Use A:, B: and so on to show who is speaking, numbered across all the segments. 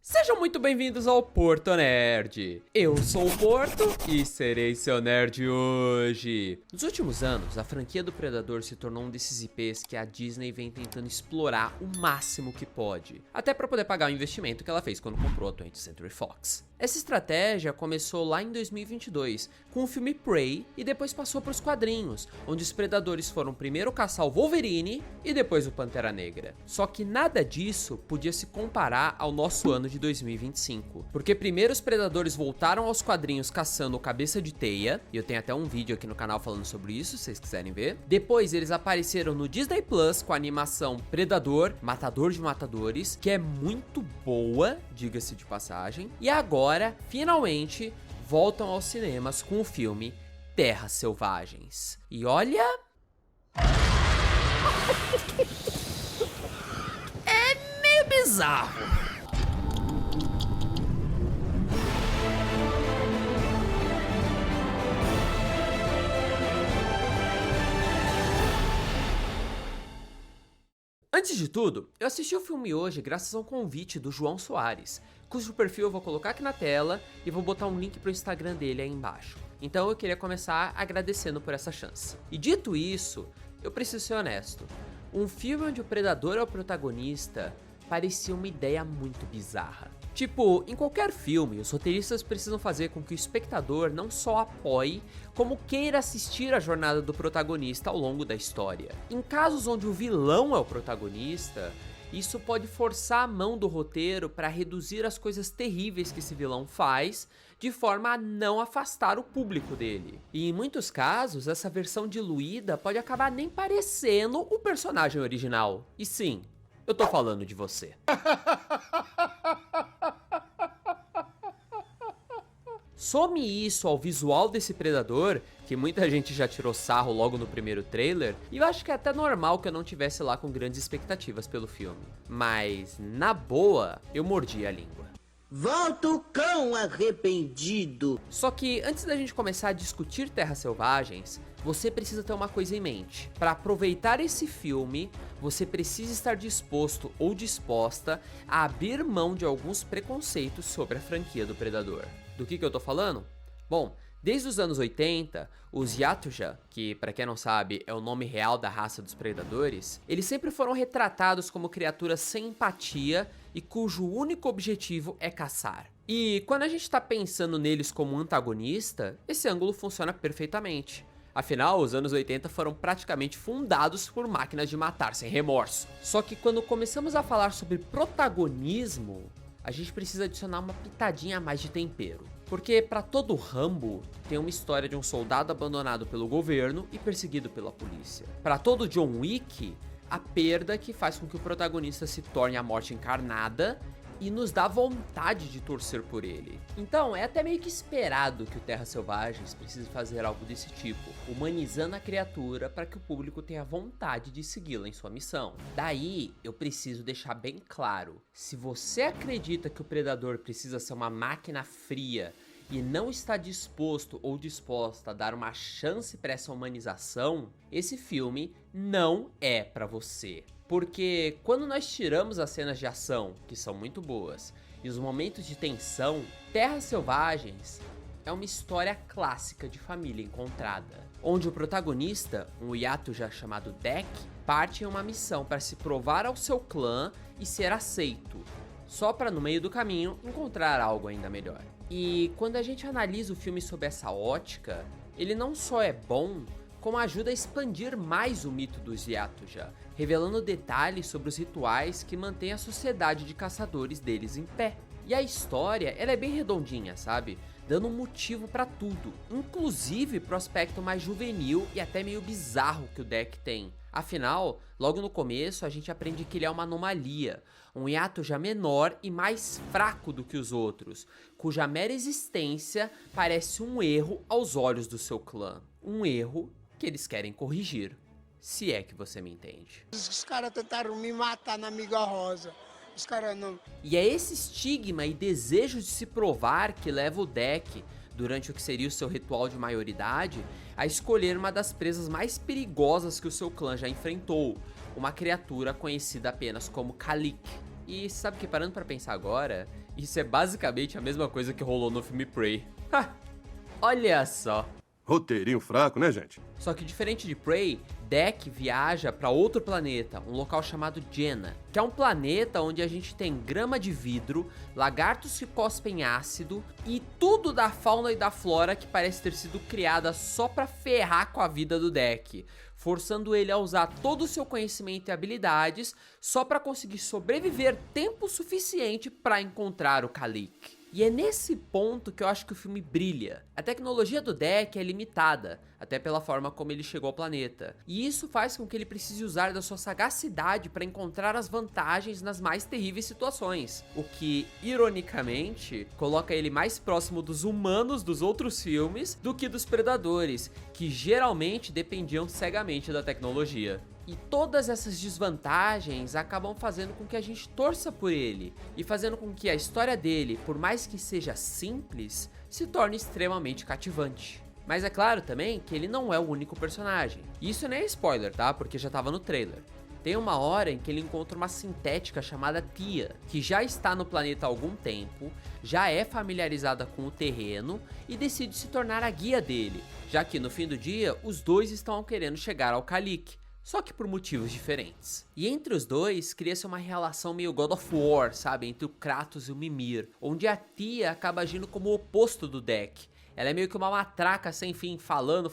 A: Sejam muito bem-vindos ao Porto Nerd. Eu sou o Porto e serei seu nerd hoje. Nos últimos anos, a franquia do Predador se tornou um desses IPs que a Disney vem tentando explorar o máximo que pode, até para poder pagar o investimento que ela fez quando comprou a 20th Century Fox. Essa estratégia começou lá em 2022, com o filme Prey, e depois passou para os quadrinhos, onde os predadores foram primeiro caçar o Wolverine e depois o Pantera Negra. Só que nada disso podia se comparar ao nosso ano de 2025, porque primeiro os predadores voltaram aos quadrinhos caçando o Cabeça de Teia, e eu tenho até um vídeo aqui no canal falando sobre isso, se vocês quiserem ver. Depois eles apareceram no Disney Plus com a animação Predador, Matador de Matadores, que é muito boa, diga-se de passagem, e agora, finalmente, voltam aos cinemas com o filme Terras Selvagens. E olha... é meio bizarro. Antes de tudo, eu assisti o filme hoje graças a um convite do João Soares, cujo perfil eu vou colocar aqui na tela e vou botar um link pro Instagram dele aí embaixo. Então eu queria começar agradecendo por essa chance. E dito isso, eu preciso ser honesto. Um filme onde o Predador é o protagonista parecia uma ideia muito bizarra. Tipo, em qualquer filme, os roteiristas precisam fazer com que o espectador não só apoie, como queira assistir a jornada do protagonista ao longo da história. Em casos onde o vilão é o protagonista, isso pode forçar a mão do roteiro para reduzir as coisas terríveis que esse vilão faz, de forma a não afastar o público dele. E em muitos casos, essa versão diluída pode acabar nem parecendo o personagem original. E sim, eu tô falando de você. Some isso ao visual desse predador, que muita gente já tirou sarro logo no primeiro trailer, e eu acho que é até normal que eu não tivesse lá com grandes expectativas pelo filme. Mas, na boa, eu mordi a língua.
B: Volta o cão arrependido!
A: Só que antes da gente começar a discutir Terras Selvagens, você precisa ter uma coisa em mente. Para aproveitar esse filme, você precisa estar disposto ou disposta a abrir mão de alguns preconceitos sobre a franquia do Predador. Do que eu tô falando? Bom, desde os anos 80, os Yatuja, que pra quem não sabe é o nome real da raça dos predadores, eles sempre foram retratados como criaturas sem empatia e cujo único objetivo é caçar. E quando a gente tá pensando neles como antagonista, esse ângulo funciona perfeitamente. Afinal, os anos 80 foram praticamente fundados por máquinas de matar sem remorso. Só que quando começamos a falar sobre protagonismo, a gente precisa adicionar uma pitadinha a mais de tempero. Porque para todo Rambo, tem uma história de um soldado abandonado pelo governo e perseguido pela polícia. Para todo John Wick, a perda que faz com que o protagonista se torne a morte encarnada e nos dá vontade de torcer por ele. Então, é até meio que esperado que o Terras Selvagens precise fazer algo desse tipo, humanizando a criatura para que o público tenha vontade de segui-la em sua missão. Daí, eu preciso deixar bem claro, se você acredita que o Predador precisa ser uma máquina fria e não está disposto ou disposta a dar uma chance para essa humanização, esse filme não é para você. Porque quando nós tiramos as cenas de ação, que são muito boas, e os momentos de tensão, Terras Selvagens é uma história clássica de família encontrada, onde o protagonista, um Yatuja chamado Deck, parte em uma missão para se provar ao seu clã e ser aceito, só para no meio do caminho encontrar algo ainda melhor. E quando a gente analisa o filme sob essa ótica, ele não só é bom, como ajuda a expandir mais o mito dos Yatuja, revelando detalhes sobre os rituais que mantêm a sociedade de caçadores deles em pé. E a história, ela é bem redondinha, sabe? Dando um motivo pra tudo, inclusive pro aspecto mais juvenil e até meio bizarro que o Deck tem. Afinal, logo no começo a gente aprende que ele é uma anomalia, um Yatuja menor e mais fraco do que os outros, cuja mera existência parece um erro aos olhos do seu clã. Um erro que eles querem corrigir, se é que você me entende.
C: Os caras tentaram me matar na Amiga Rosa. Os caras não...
A: E é esse estigma e desejo de se provar que leva o Deck, durante o que seria o seu ritual de maioridade, a escolher uma das presas mais perigosas que o seu clã já enfrentou, uma criatura conhecida apenas como Kalik. E sabe que, parando pra pensar agora, Isso é basicamente a mesma coisa que rolou no filme Prey. Ha! Olha só.
D: Roteirinho fraco, né, gente?
A: Só que diferente de Prey, Deck viaja para outro planeta, um local chamado Jenna, que é um planeta onde a gente tem grama de vidro, lagartos que cospem ácido e tudo da fauna e da flora que parece ter sido criada só para ferrar com a vida do Deck, forçando ele a usar todo o seu conhecimento e habilidades só para conseguir sobreviver tempo suficiente para encontrar o Kalik. E é nesse ponto que eu acho que o filme brilha. A tecnologia do Deck é limitada, até pela forma como ele chegou ao planeta. E isso faz com que ele precise usar da sua sagacidade para encontrar as vantagens nas mais terríveis situações. O que, ironicamente, coloca ele mais próximo dos humanos dos outros filmes do que dos predadores, que geralmente dependiam cegamente da tecnologia. E todas essas desvantagens acabam fazendo com que a gente torça por ele e fazendo com que a história dele, por mais que seja simples, se torne extremamente cativante. Mas é claro também que ele não é o único personagem. E isso nem é spoiler, tá? Porque já tava no trailer. Tem uma hora em que ele encontra uma sintética chamada Tia, que já está no planeta há algum tempo, já é familiarizada com o terreno e decide se tornar a guia dele, já que no fim do dia os dois estão querendo chegar ao Kalik. Só que por motivos diferentes. E entre os dois, cria-se uma relação meio God of War, sabe? Entre o Kratos e o Mimir, onde a Tia acaba agindo como o oposto do Deck. Ela é meio que uma matraca sem fim, falando.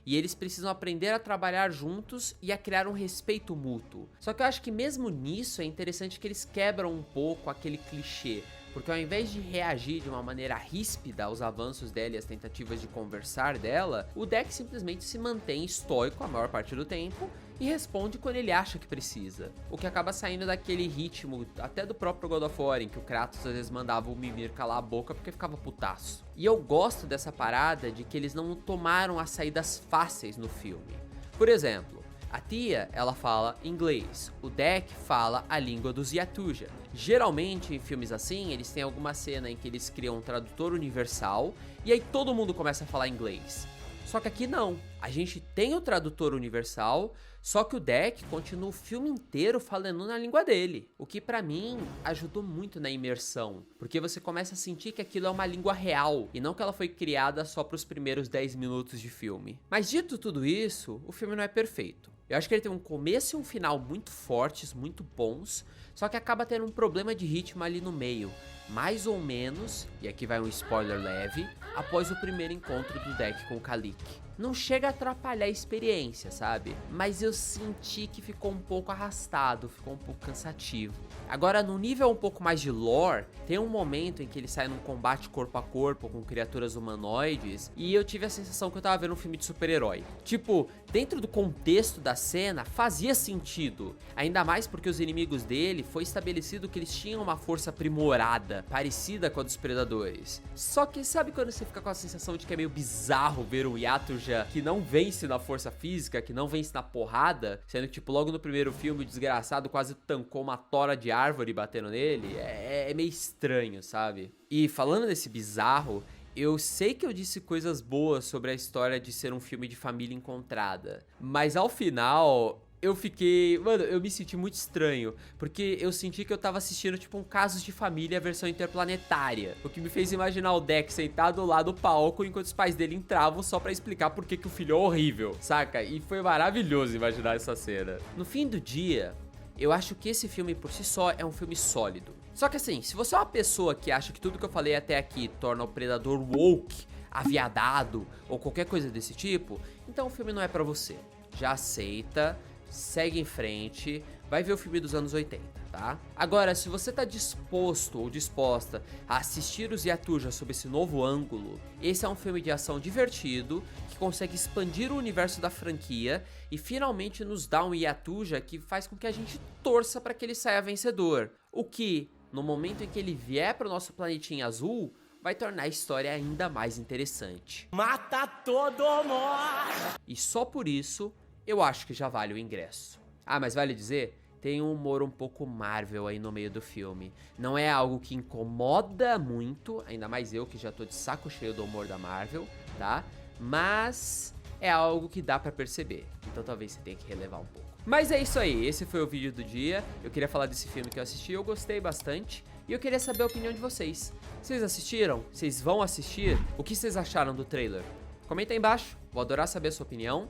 A: E eles precisam aprender a trabalhar juntos e a criar um respeito mútuo. Só que eu acho que mesmo nisso é interessante que eles quebram um pouco aquele clichê. Porque ao invés de reagir de uma maneira ríspida aos avanços dela e às tentativas de conversar dela, o Deck simplesmente se mantém estoico a maior parte do tempo e responde quando ele acha que precisa. O que acaba saindo daquele ritmo, até do próprio God of War, em que o Kratos às vezes mandava o Mimir calar a boca porque ficava putaço. E eu gosto dessa parada de que eles não tomaram as saídas fáceis no filme. Por exemplo, a Tia, ela fala inglês, o Deck fala a língua dos Yatuja. Geralmente em filmes assim, eles têm alguma cena em que eles criam um tradutor universal e aí todo mundo começa a falar inglês. Só que aqui não, a gente tem o tradutor universal, só que o Deck continua o filme inteiro falando na língua dele, o que pra mim ajudou muito na imersão, porque você começa a sentir que aquilo é uma língua real e não que ela foi criada só pros primeiros 10 minutos de filme. Mas dito tudo isso, o filme não é perfeito. Eu acho que ele tem um começo e um final muito fortes, muito bons, só que acaba tendo um problema de ritmo ali no meio, mais ou menos, e aqui vai um spoiler leve, após o primeiro encontro do Deck com o Kalik. Não chega a atrapalhar a experiência, sabe? Mas eu senti que ficou um pouco arrastado, ficou um pouco cansativo. Agora, no nível um pouco mais de lore, tem um momento em que ele sai num combate corpo a corpo com criaturas humanoides e eu tive a sensação que eu tava vendo um filme de super-herói. Tipo, dentro do contexto da cena, fazia sentido. Ainda mais porque os inimigos dele foi estabelecido que eles tinham uma força aprimorada, parecida com a dos predadores. Só que sabe quando você fica com a sensação de que é meio bizarro ver o Yatuja que não vence na força física, que não vence na porrada, sendo que tipo logo no primeiro filme o desgraçado quase tancou uma tora de árvore batendo nele? É meio estranho, sabe? E falando desse bizarro, eu sei que eu disse coisas boas sobre a história de ser um filme de família encontrada, mas ao final eu fiquei... Mano, eu me senti muito estranho, porque eu senti que eu tava assistindo tipo um Casos de Família versão interplanetária, o que me fez imaginar o Deck sentado lá do palco enquanto os pais dele entravam só pra explicar por que o filho é horrível, saca? E foi maravilhoso imaginar essa cena. No fim do dia, eu acho que esse filme por si só é um filme sólido. Só que assim, se você é uma pessoa que acha que tudo que eu falei até aqui torna o Predador woke, aviadado ou qualquer coisa desse tipo, então o filme não é pra você. Já aceita, segue em frente, vai ver o filme dos anos 80, tá? Agora, se você tá disposto ou disposta a assistir os Yatuja sob esse novo ângulo, esse é um filme de ação divertido, que consegue expandir o universo da franquia e finalmente nos dá um Yatuja que faz com que a gente torça para que ele saia vencedor. O que, no momento em que ele vier pro nosso planetinha azul, vai tornar a história ainda mais interessante.
E: Mata todo mundo!
A: E só por isso, eu acho que já vale o ingresso. Ah, mas vale dizer, tem um humor um pouco Marvel aí no meio do filme. Não é algo que incomoda muito, ainda mais eu que já tô de saco cheio do humor da Marvel, tá? Mas é algo que dá pra perceber, então talvez você tenha que relevar um pouco. Mas é isso aí, esse foi o vídeo do dia. Eu queria falar desse filme que eu assisti, eu gostei bastante. E eu queria saber a opinião de vocês. Vocês assistiram? Vocês vão assistir? O que vocês acharam do trailer? Comenta aí embaixo, vou adorar saber a sua opinião.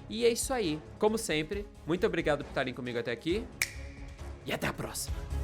A: E é isso aí. Como sempre, muito obrigado por estarem comigo até aqui. E até a próxima.